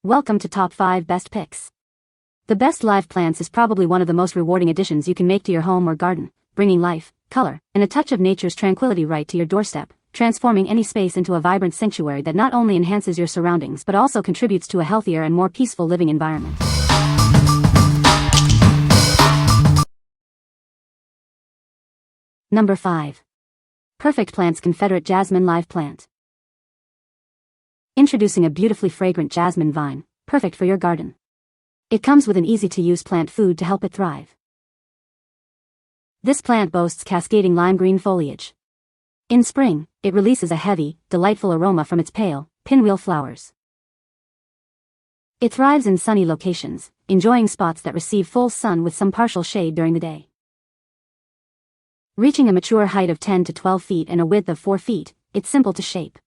Welcome to Top 5 Best Picks. The best live plants is probably one of the most rewarding additions you can make to your home or garden, bringing life, color, and a touch of nature's tranquility right to your doorstep, transforming any space into a vibrant sanctuary that not only enhances your surroundings but also contributes to a healthier and more peaceful living environment. Number 5. Perfect Plant's Confederate Jasmine Live Plant. Introducing a beautifully fragrant jasmine vine, perfect for your garden. It comes with an easy-to-use plant food to help it thrive. This plant boasts cascading lime green foliage. In spring, it releases a heavy, delightful aroma from its pale, pinwheel flowers. It thrives in sunny locations, enjoying spots that receive full sun with some partial shade during the day. Reaching a mature height of 10 to 12 feet and a width of 4 feet, it's simple to shape.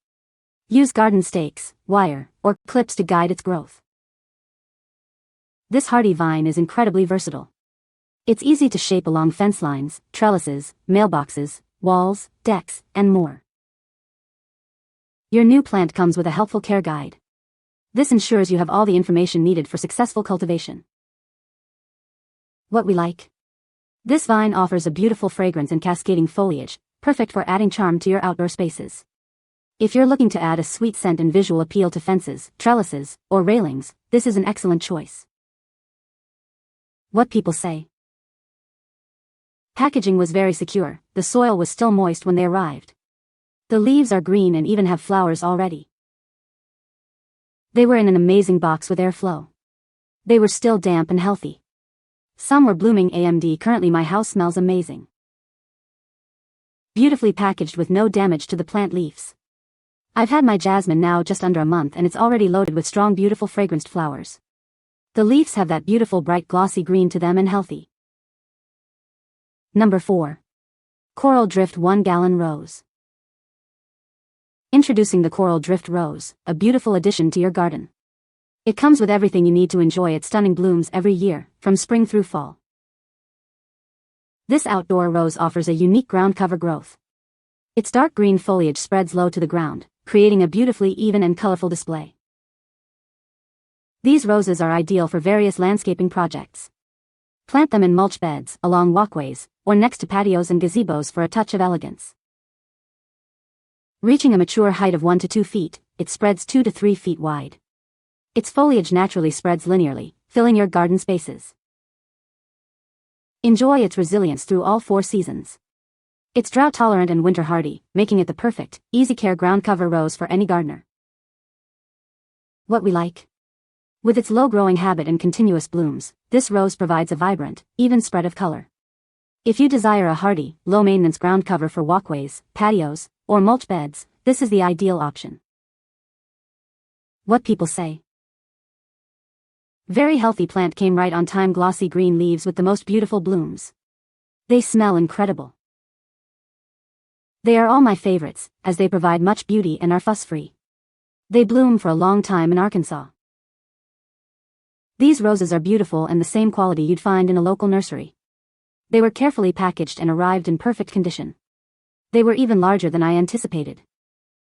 Use garden stakes, wire, or clips to guide its growth. This hardy vine is incredibly versatile. It's easy to shape along fence lines, trellises, mailboxes, walls, decks, and more. Your new plant comes with a helpful care guide. This ensures you have all the information needed for successful cultivation. What we like. This vine offers a beautiful fragrance and cascading foliage, perfect for adding charm to your outdoor spaces. If you're looking to add a sweet scent and visual appeal to fences, trellises, or railings, this is an excellent choice. What people say. Packaging was very secure, the soil was still moist when they arrived. The leaves are green and even have flowers already. They were in an amazing box with airflow. They were still damp and healthy. Some were blooming AMD. Currently my house smells amazing. Beautifully packaged with no damage to the plant leaves. I've had my jasmine now just under a month and it's already loaded with strong beautiful fragranced flowers. The leaves have that beautiful bright glossy green to them and healthy. Number 4. Coral Drift 1 Gallon Rose. Introducing the Coral Drift Rose, a beautiful addition to your garden. It comes with everything you need to enjoy its stunning blooms every year, from spring through fall. This outdoor rose offers a unique ground cover growth. Its dark green foliage spreads low to the ground, creating a beautifully even and colorful display. These roses are ideal for various landscaping projects. Plant them in mulch beds, along walkways, or next to patios and gazebos for a touch of elegance. Reaching a mature height of 1 to 2 feet, it spreads 2 to 3 feet wide. Its foliage naturally spreads linearly, filling your garden spaces. Enjoy its resilience through all 4 seasons. It's drought-tolerant and winter-hardy, making it the perfect, easy-care ground cover rose for any gardener. What we like. With its low growing habit and continuous blooms, this rose provides a vibrant, even spread of color. If you desire a hardy, low-maintenance ground cover for walkways, patios, or mulch beds, this is the ideal option. What people say. Very healthy plant, came right on time, glossy green leaves with the most beautiful blooms. They smell incredible. They are all my favorites, as they provide much beauty and are fuss-free. They bloom for a long time in Arkansas. These roses are beautiful and the same quality you'd find in a local nursery. They were carefully packaged and arrived in perfect condition. They were even larger than I anticipated.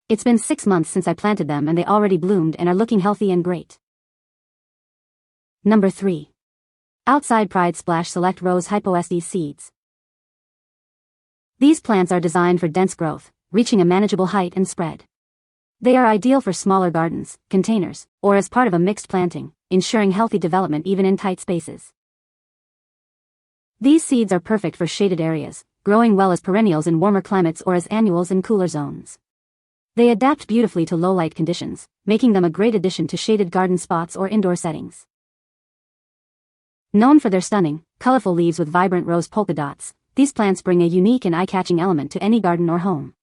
It's been 6 months since I planted them and they already bloomed and are looking healthy and great. Number 3. Outsidepride Splash Select Rose Hypoestes Seeds. These plants are designed for dense growth, reaching a manageable height and spread. They are ideal for smaller gardens, containers, or as part of a mixed planting, ensuring healthy development even in tight spaces. These seeds are perfect for shaded areas, growing well as perennials in warmer climates or as annuals in cooler zones. They adapt beautifully to low light conditions, making them a great addition to shaded garden spots or indoor settings. Known for their stunning, colorful leaves with vibrant rose polka dots, these plants bring a unique and eye-catching element to any garden or home.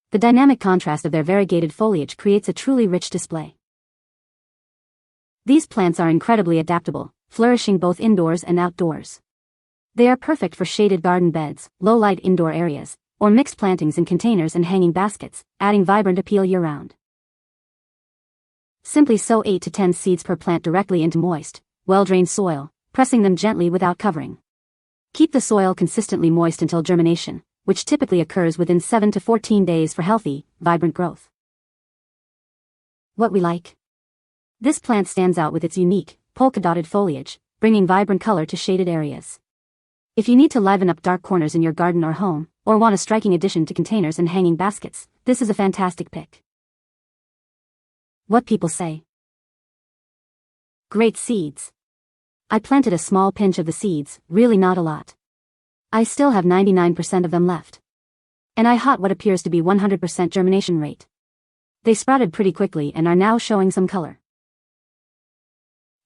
The dynamic contrast of their variegated foliage creates a truly rich display. These plants are incredibly adaptable, flourishing both indoors and outdoors. They are perfect for shaded garden beds, low-light indoor areas, or mixed plantings in containers and hanging baskets, adding vibrant appeal year-round. Simply sow 8 to 10 seeds per plant directly into moist, well-drained soil, pressing them gently without covering. Keep the soil consistently moist until germination, which typically occurs within 7 to 14 days for healthy, vibrant growth. What we like. This plant stands out with its unique, polka-dotted foliage, bringing vibrant color to shaded areas. If you need to liven up dark corners in your garden or home, or want a striking addition to containers and hanging baskets, this is a fantastic pick. What people say. Great seeds. I planted a small pinch of the seeds, really not a lot. I still have 99% of them left. And I hot what appears to be 100% germination rate. They sprouted pretty quickly and are now showing some color.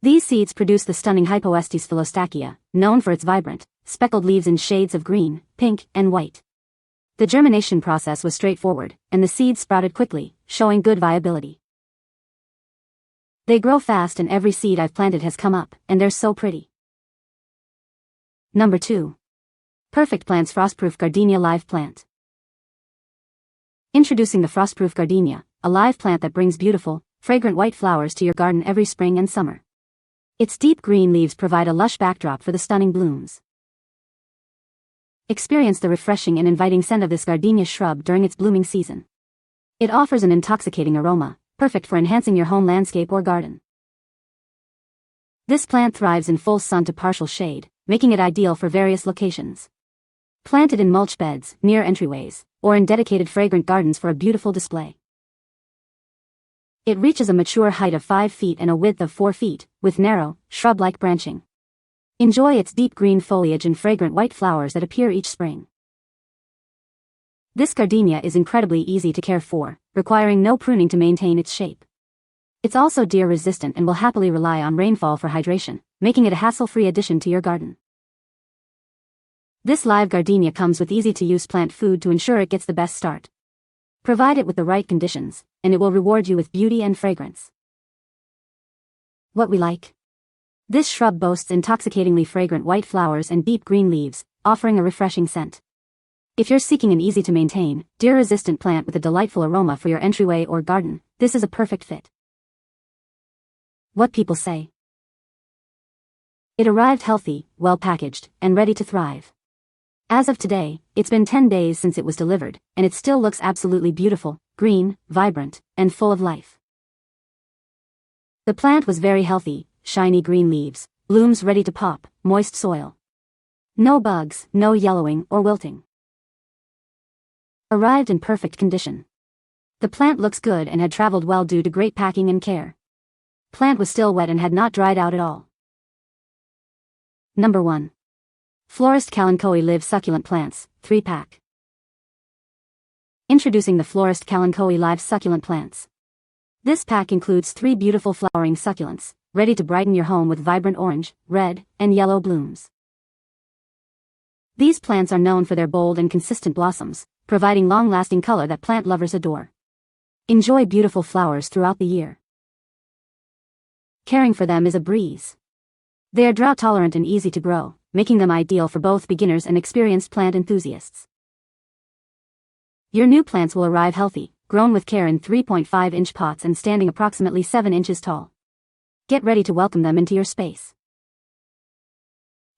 These seeds produce the stunning Hypoestes philostachia, known for its vibrant, speckled leaves in shades of green, pink, and white. The germination process was straightforward, and the seeds sprouted quickly, showing good viability. They grow fast and every seed I've planted has come up, and they're so pretty. Number 2. Perfect Plant's Frostproof Gardenia Live Plant. Introducing the Frostproof Gardenia, a live plant that brings beautiful, fragrant white flowers to your garden every spring and summer. Its deep green leaves provide a lush backdrop for the stunning blooms. Experience the refreshing and inviting scent of this gardenia shrub during its blooming season. It offers an intoxicating aroma, perfect for enhancing your home landscape or garden. This plant thrives in full sun to partial shade, making it ideal for various locations. Planted in mulch beds, near entryways, or in dedicated fragrant gardens for a beautiful display. It reaches a mature height of 5 feet and a width of 4 feet, with narrow, shrub-like branching. Enjoy its deep green foliage and fragrant white flowers that appear each spring. This gardenia is incredibly easy to care for, requiring no pruning to maintain its shape. It's also deer-resistant and will happily rely on rainfall for hydration, making it a hassle-free addition to your garden. This live gardenia comes with easy-to-use plant food to ensure it gets the best start. Provide it with the right conditions, and it will reward you with beauty and fragrance. What we like. This shrub boasts intoxicatingly fragrant white flowers and deep green leaves, offering a refreshing scent. If you're seeking an easy-to-maintain, deer-resistant plant with a delightful aroma for your entryway or garden, this is a perfect fit. What people say. It arrived healthy, well-packaged, and ready to thrive. As of today, it's been 10 days since it was delivered, and it still looks absolutely beautiful, green, vibrant, and full of life. The plant was very healthy, shiny green leaves, blooms ready to pop, moist soil. No bugs, no yellowing or wilting. Arrived in perfect condition. The plant looks good and had traveled well due to great packing and care. Plant was still wet and had not dried out at all. Number 1. Florist Kalanchoe Live Succulent Plants, 3-pack. Introducing the Florist Kalanchoe Live Succulent Plants. This pack includes 3 beautiful flowering succulents, ready to brighten your home with vibrant orange, red, and yellow blooms. These plants are known for their bold and consistent blossoms, providing long-lasting color that plant lovers adore. Enjoy beautiful flowers throughout the year. Caring for them is a breeze. They are drought-tolerant and easy to grow, making them ideal for both beginners and experienced plant enthusiasts. Your new plants will arrive healthy, grown with care in 3.5-inch pots and standing approximately 7 inches tall. Get ready to welcome them into your space.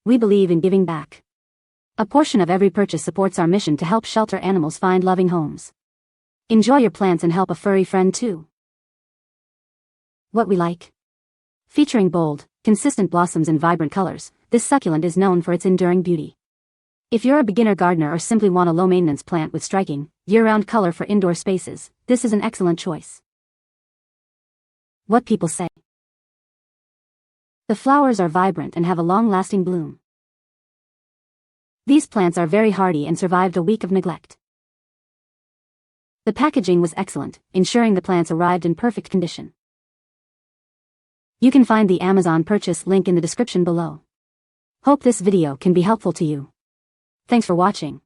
We believe in giving back. A portion of every purchase supports our mission to help shelter animals find loving homes. Enjoy your plants and help a furry friend too. What we like. Featuring bold, consistent blossoms and vibrant colors, this succulent is known for its enduring beauty. If you're a beginner gardener or simply want a low-maintenance plant with striking, year-round color for indoor spaces, this is an excellent choice. What people say. The flowers are vibrant and have a long-lasting bloom. These plants are very hardy and survived a week of neglect. The packaging was excellent, ensuring the plants arrived in perfect condition. You can find the Amazon purchase link in the description below. Hope this video can be helpful to you. Thanks for watching.